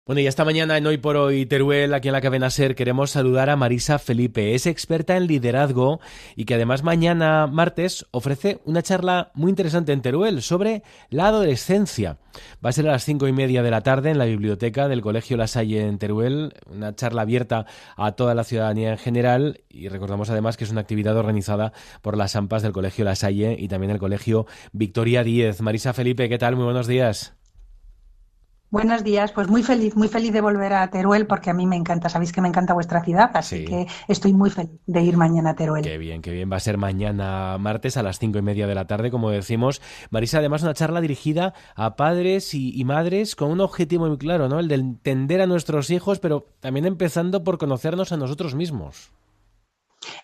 Bueno, y esta mañana en Hoy por Hoy Teruel, aquí en la cadena SER, queremos saludar a Marisa Felipe. Es experta en liderazgo y que además mañana, martes, ofrece una charla muy interesante en Teruel sobre la adolescencia. Va a ser a las 5:30 de la tarde en la biblioteca del Colegio La Salle en Teruel, una charla abierta a toda la ciudadanía en general, y recordamos además que es una actividad organizada por las AMPAs del Colegio La Salle y también el Colegio Victoria Díez. Marisa Felipe, ¿qué tal? Muy buenos días. Buenos días, pues muy feliz de volver a Teruel porque a mí me encanta, sabéis que me encanta vuestra ciudad, así Sí. que estoy muy feliz de ir mañana a Teruel. Qué bien, qué bien. Va a ser mañana martes a las 5:30 de la tarde, como decimos. Marisa, además una charla dirigida a padres y madres con un objetivo muy claro, ¿no? El de entender a nuestros hijos, pero también empezando por conocernos a nosotros mismos.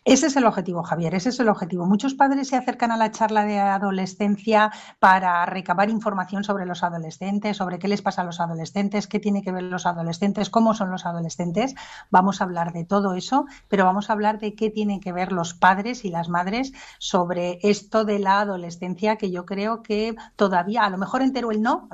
Ese es el objetivo, Javier, ese es el objetivo. Muchos padres se acercan a la charla de adolescencia para recabar información sobre los adolescentes, sobre qué les pasa a los adolescentes, qué tiene que ver los adolescentes, cómo son los adolescentes. Vamos a hablar de todo eso, pero vamos a hablar de qué tienen que ver los padres y las madres sobre esto de la adolescencia, que yo creo que todavía, a lo mejor en Teruel no,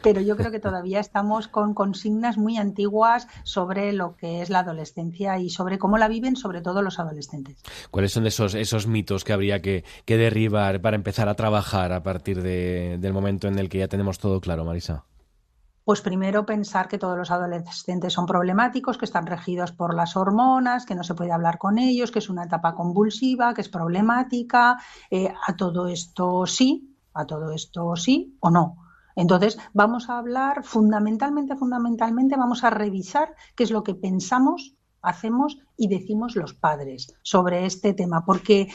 pero yo creo que todavía estamos con consignas muy antiguas sobre lo que es la adolescencia y sobre cómo la viven, sobre todo los adolescentes. ¿Cuáles son esos mitos que habría que derribar para empezar a trabajar a partir del momento en el que ya tenemos todo claro, Marisa? Pues primero pensar que todos los adolescentes son problemáticos, que están regidos por las hormonas, que no se puede hablar con ellos, que es una etapa convulsiva, que es problemática. A todo esto sí o no. Entonces vamos a hablar fundamentalmente vamos a revisar qué es lo que pensamos, hacemos y decimos los padres sobre este tema, porque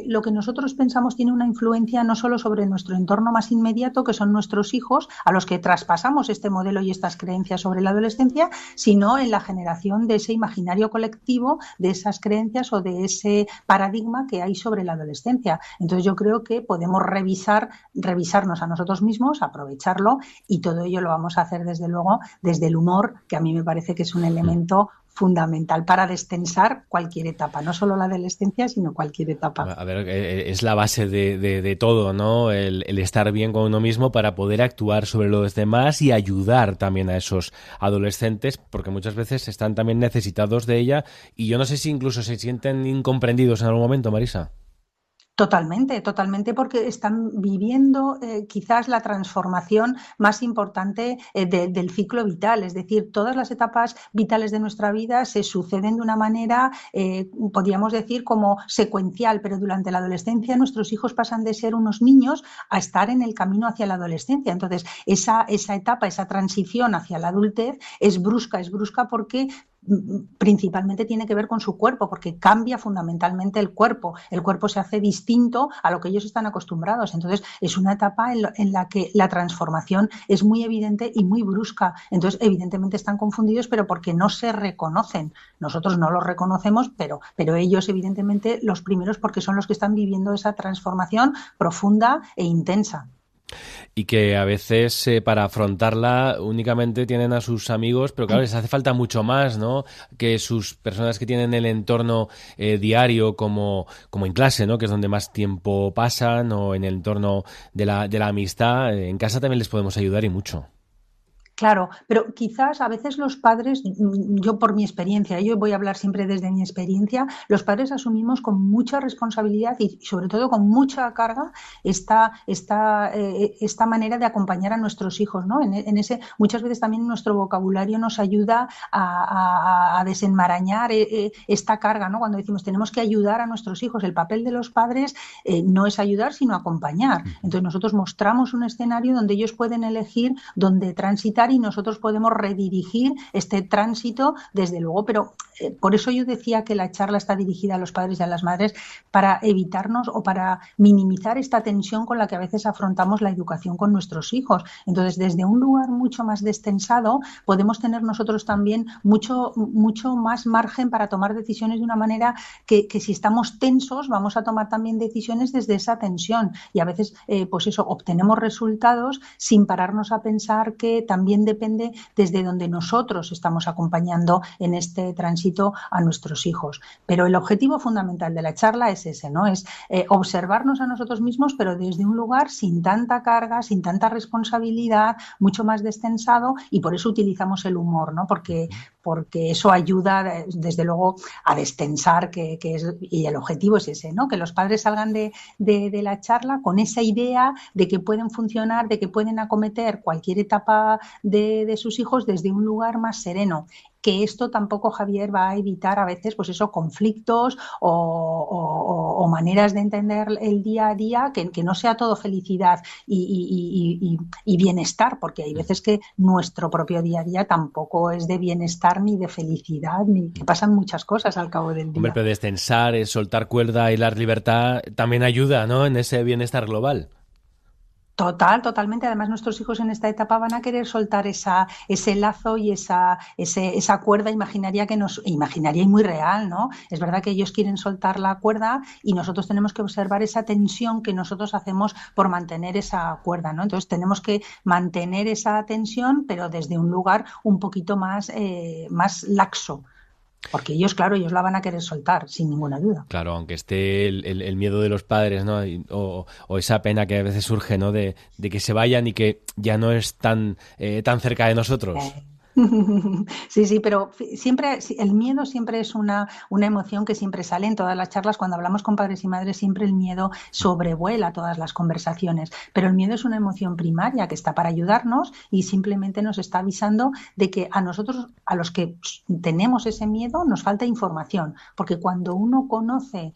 lo que nosotros pensamos tiene una influencia no solo sobre nuestro entorno más inmediato, que son nuestros hijos, a los que traspasamos este modelo y estas creencias sobre la adolescencia, sino en la generación de ese imaginario colectivo, de esas creencias o de ese paradigma que hay sobre la adolescencia. Entonces yo creo que podemos revisarnos a nosotros mismos, aprovecharlo, y todo ello lo vamos a hacer desde luego desde el humor, que a mí me parece que es un elemento fundamental para destensar cualquier etapa, no solo la adolescencia, sino cualquier etapa. A ver, es la base de todo, ¿no? El estar bien con uno mismo para poder actuar sobre los demás y ayudar también a esos adolescentes, porque muchas veces están también necesitados de ella y yo no sé si incluso se sienten incomprendidos en algún momento, Marisa. Totalmente, porque están viviendo quizás la transformación más importante del ciclo vital. Es decir, todas las etapas vitales de nuestra vida se suceden de una manera, podríamos decir, como secuencial, pero durante la adolescencia nuestros hijos pasan de ser unos niños a estar en el camino hacia la adolescencia. Entonces, esa etapa, esa transición hacia la adultez es brusca porque principalmente tiene que ver con su cuerpo, porque cambia fundamentalmente el cuerpo. El cuerpo se hace distinto a lo que ellos están acostumbrados. Entonces, es una etapa en la que la transformación es muy evidente y muy brusca. Entonces, evidentemente están confundidos, pero porque no se reconocen. Nosotros no los reconocemos, pero ellos, evidentemente, los primeros, porque son los que están viviendo esa transformación profunda e intensa. Y que a veces para afrontarla únicamente tienen a sus amigos, pero claro, les hace falta mucho más, ¿no? Que sus personas que tienen el entorno diario como en clase, ¿no? Que es donde más tiempo pasan, o en el entorno de la amistad. En casa también les podemos ayudar y mucho. Claro, pero quizás a veces los padres, yo por mi experiencia, yo voy a hablar siempre desde mi experiencia, los padres asumimos con mucha responsabilidad y sobre todo con mucha carga esta manera de acompañar a nuestros hijos, ¿no? Muchas veces también nuestro vocabulario nos ayuda a desenmarañar esta carga, ¿no? Cuando decimos tenemos que ayudar a nuestros hijos, el papel de los padres no es ayudar, sino acompañar. Entonces nosotros mostramos un escenario donde ellos pueden elegir dónde transitar y nosotros podemos redirigir este tránsito desde luego, pero por eso yo decía que la charla está dirigida a los padres y a las madres para evitarnos o para minimizar esta tensión con la que a veces afrontamos la educación con nuestros hijos. Entonces, desde un lugar mucho más destensado, podemos tener nosotros también mucho más margen para tomar decisiones de una manera que si estamos tensos, vamos a tomar también decisiones desde esa tensión. Y a veces, pues eso, obtenemos resultados sin pararnos a pensar que también también depende desde donde nosotros estamos acompañando en este tránsito a nuestros hijos. Pero el objetivo fundamental de la charla es ese, ¿no? Es observarnos a nosotros mismos, pero desde un lugar sin tanta carga, sin tanta responsabilidad, mucho más destensado, y por eso utilizamos el humor, ¿no? Porque eso ayuda, desde luego, a destensar, y el objetivo es ese, ¿no? Que los padres salgan de la charla con esa idea de que pueden funcionar, de que pueden acometer cualquier etapa de sus hijos desde un lugar más sereno. Que esto tampoco, Javier, va a evitar a veces, pues eso, conflictos o maneras de entender el día a día, que no sea todo felicidad y bienestar, porque hay veces que nuestro propio día a día tampoco es de bienestar ni de felicidad, ni que pasan muchas cosas al cabo del día. Hombre, pero destensar, soltar cuerda y dar libertad también ayuda, ¿no?, en ese bienestar global. Totalmente. Además, nuestros hijos en esta etapa van a querer soltar ese lazo y esa cuerda imaginaria imaginaria y muy real, ¿no? Es verdad que ellos quieren soltar la cuerda y nosotros tenemos que observar esa tensión que nosotros hacemos por mantener esa cuerda, ¿no? Entonces tenemos que mantener esa tensión, pero desde un lugar un poquito más laxo. Porque ellos la van a querer soltar, sin ninguna duda. Claro, aunque esté el miedo de los padres, ¿no? O esa pena que a veces surge, ¿no?, de que se vayan y que ya no es tan cerca de nosotros. Sí, pero siempre el miedo siempre es una emoción que siempre sale en todas las charlas. Cuando hablamos con padres y madres, siempre el miedo sobrevuela todas las conversaciones. Pero el miedo es una emoción primaria que está para ayudarnos y simplemente nos está avisando de que a nosotros, a los que tenemos ese miedo, nos falta información. Porque cuando uno conoce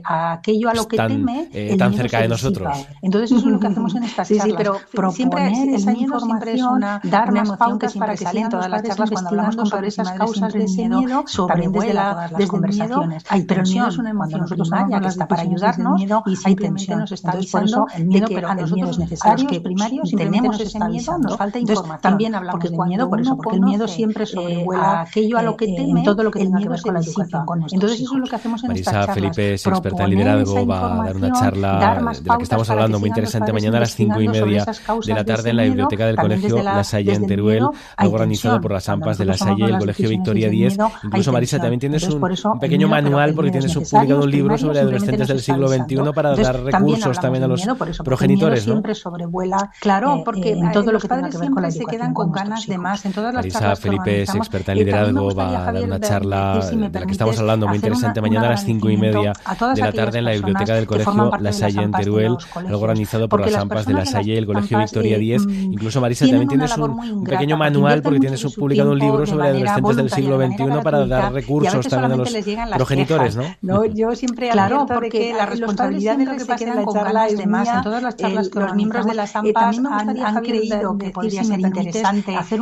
aquello a lo que teme, el tan miedo cerca de nosotros. Entonces eso es lo que hacemos en estas charlas. Sí, pero siempre esa información, dar más pautas para que salgan todas las charlas cuando hablamos con padres esas causas de ese miedo sobrevuela todas las conversaciones. Pero el miedo es una emoción primaria que está para ayudarnos y simplemente nos está avisando de que a nosotros necesarios primarios tenemos ese miedo, nos falta información. También hablamos del miedo por eso, porque el miedo siempre sobrevuela aquello a lo que teme, todo lo que tenga que ver con la educación. Entonces eso es lo que hacemos en estas charlas. Marisa Felipe es experta en liderazgo, va a dar una charla de la que estamos hablando muy interesante mañana a las 5:30 de la tarde en la biblioteca del Colegio La Salle en Teruel, algo organizado por las AMPAs de La Salle y el Colegio Victoria 10. Incluso, Marisa, también tienes un pequeño manual, porque tienes publicado un libro sobre adolescentes del siglo XXI para dar recursos también a los progenitores, ¿no? Siempre sobrevuela, claro, porque en todo lo que tenga que ver con la educación, se quedan con ganas de más. En todas las Marisa charlas Felipe es experta en liderazgo, va a dar una charla de la que estamos hablando muy interesante mañana a las 5:30 de la tarde en la biblioteca del Colegio La Salle en Teruel, algo organizado por las AMPAs de La Salle y el Colegio Victoria 10. Incluso, Marisa, también tienes un pequeño manual, porque tienes publicado un libro sobre adolescentes del siglo XXI para dar recursos también a los progenitores, ¿no? Yo siempre abierto de que la responsabilidad de lo que pasa en la charla es de más. En todas las charlas que los miembros de las AMPAs han creído que podría ser interesante hacer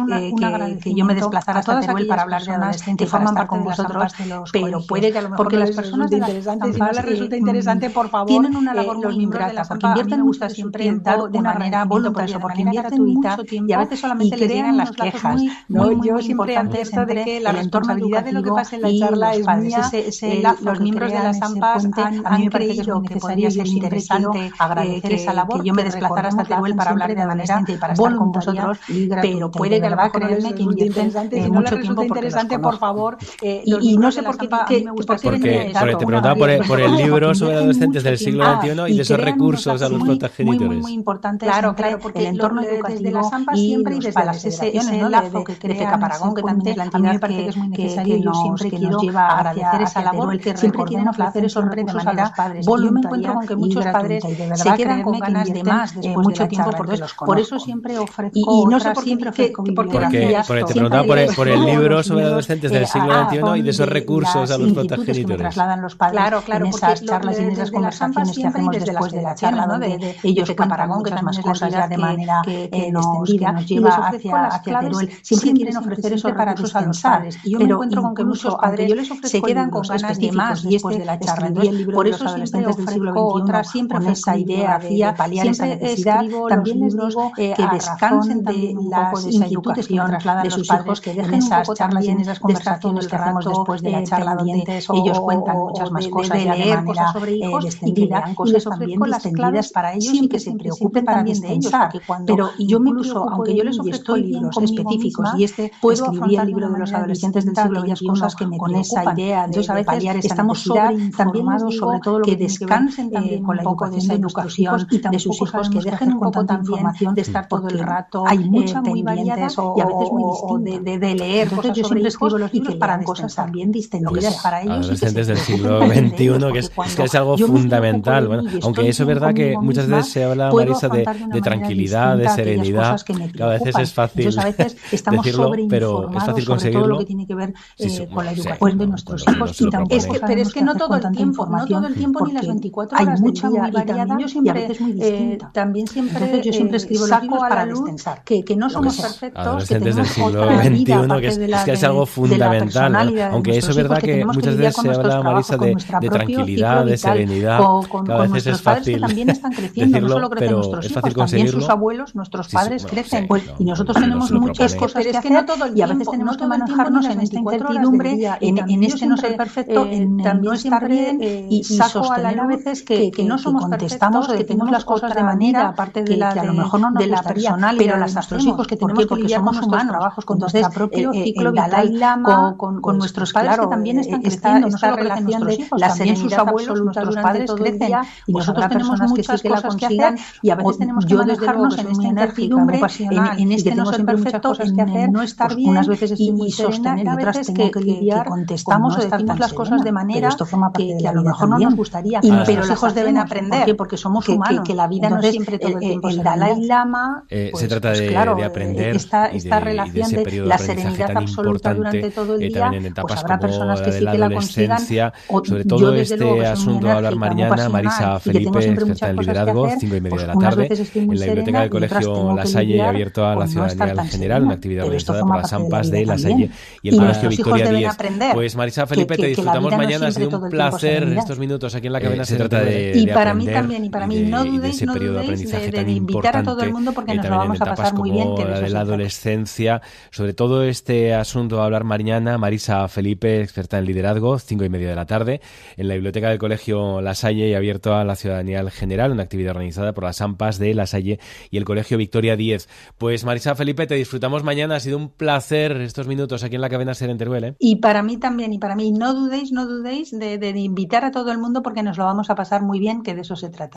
que yo me desplazara hasta Teruel para hablar de adolescentes, para estar con vosotros, pero puede que a lo mejor porque las personas de las AMPAs, si no les resulta interesante, por favor, tienen una labor muy ingrata, porque invierten mucho siempre de manera voluntaria, porque invierten mucho tiempo y a veces solamente les llegan las quejas. Yo siempre advierto de que la responsabilidad de lo que pasa en la charla es mía. Los miembros de las AMPAs a mí me parece que podría ser interesante agradecer esa labor, que yo me desplazara hasta Teruel para hablar de manera y para estar con vosotros, pero puede que a lo mejor creerme que invierten mucho tiempo interesante, por favor. Y no sé por qué porque te preguntaba por el libro sobre adolescentes del siglo XXI y de esos recursos a los progenitores. Muy importante. Claro, porque el entorno educativo de las AMPAs siempre y desde las ese lazo que crea Caparagón, que también es la entidad, a mí me parece que es muy necesario. Yo siempre quiero agradecer esa labor, que siempre quieren ofrecer esos recursos a los padres. Yo me encuentro con que muchos padres se quedan con ganas de más después mucho tiempo, por eso siempre ofrezco y no sé por qué te preguntaba por el libro sobre adolescentes del siglo XXI y de esos recursos a los progenitores. Trasladan los padres en esas charlas y en esas conversaciones que hacemos después de la charla, donde ellos de Caparagón, que más cosas ya de manera extendida, nos lleva hacia Teruel. Siempre quieren ofrecer esos recursos a los padres. Y yo me encuentro con que muchos padres se quedan con ganas de más después de la charla. Por eso siempre ofrezco siempre esa idea de paliar esa necesidad. También les digo que descansen de las inquietudes que trasladan de sus hijos, que en esas charlas y en esas conversaciones que hacemos después de la charla, donde ellos cuentan muchas más cosas, de leer cosas sobre hijos y que lean cosas también distendidas para ellos y que se preocupen también de ellos. Pero yo incluso, aunque yo les ofrezco libros específicos y escribí el libro de los adolescentes del siglo XXI cosas que me con esa idea de paliar esa necesidad, también sobre todo lo que descansen también con la educación de nuestros hijos y de sus hijos, que dejen un poco también de estar todo el rato hay mucha muy variada y a veces muy distinta de leer. Entonces yo siempre escribo los libros para cosas también distendidas para ellos. Adolescentes del siglo XXI, que es algo fundamental. Bueno, aunque eso es verdad que muchas veces se habla, Marisa, de tranquilidad, de serenidad, que a veces es fácil decirlo, pero es fácil conseguirlo. Todo lo que tiene que ver con la educación de nuestros hijos. Pero es que no todo el tiempo, ni las 24 horas del día, y también yo siempre, entonces yo siempre escribo los libros para destensar, que no somos perfectos, que del tenemos siglo otra XXI, vida, que es algo fundamental, aunque eso es verdad que muchas veces se habla, Marisa, de tranquilidad, de serenidad, que a veces es fácil también están creciendo, decirlo, no solo crecen pero nuestros es hijos, fácil también conseguirlo. sus abuelos, nuestros padres crecen, y nosotros tenemos muchas cosas que hacer, y a veces tenemos que manejarnos en esta incertidumbre, en este no ser perfecto, en no estar bien, y sostener a veces que no somos contestamos o decimos las cosas de manera aparte de la que a lo mejor no nos gustaría, pero las nuestros hijos que tenemos que lidiar con nuestros trabajos, con nuestro propio ciclo vital, con nuestros padres que también están creciendo, no solo crecen nuestros hijos, también sus abuelos, nuestros padres crecen, y nosotros tenemos muchas cosas que hacer, y a veces tenemos que manejarnos en esta incertidumbre, en este no ser perfecto, en no estar bien, unas veces estoy muy sostener, y otras tengo que lidiar, contestamos o decimos las cosas de manera que a lo mejor no nos gustaría, pero los hijos deben aprender, porque somos humanos, que la vida no es siempre todo el tiempo. El Dalai Lama, se trata de aprender esta y relación de ese periodo la de aprendizaje serenidad tan absoluta durante todo el día, también en etapas pues habrá como personas que la de sí la que la consigan. adolescencia. Sobre Yo, todo desde luego, que este soy muy asunto a hablar enérgica, muy mañana, pasional, Marisa y que tengo Felipe, siempre experta en muchas cosas que liderazgo, hacer, 5:30 de la unas tarde, veces estoy muy en la biblioteca serena del y otras Colegio tengo La que Salle, lidiar abierto a la con no ciudadanía estar en tan general, serena, una actividad pero esto organizada forma por las parte de la AMPAs vida de La también. Salle y el Y Colegio nuestros hijos Victoria deben 10. aprender Pues Marisa Felipe, te que la disfrutamos vida no es mañana, ha siempre sido todo un el tiempo placer serenidad. estos minutos aquí en la cabina. Se trata de Y para mí aprender también, y para mí, no de dudéis, ese periodo de aprendizaje tan de invitar a todo el importante, mundo, porque nos lo también en vamos a etapas pasar muy bien, como que de la eso de se la trata. adolescencia. Sobre todo este asunto a hablar mañana, Marisa Felipe, experta en liderazgo, 5:30 de la tarde, en la biblioteca del Colegio La Salle y abierto a la ciudadanía en general, una actividad organizada por las AMPAs de La Salle y el Colegio Victoria 10. Pues Marisa Felipe, te disfrutamos mañana, ha sido un placer estos minutos aquí en la cadena SER en Teruel, ¿eh? Y para mí también, y para mí, no dudéis de invitar a todo el mundo, porque nos lo vamos a pasar muy bien, que de eso se trata.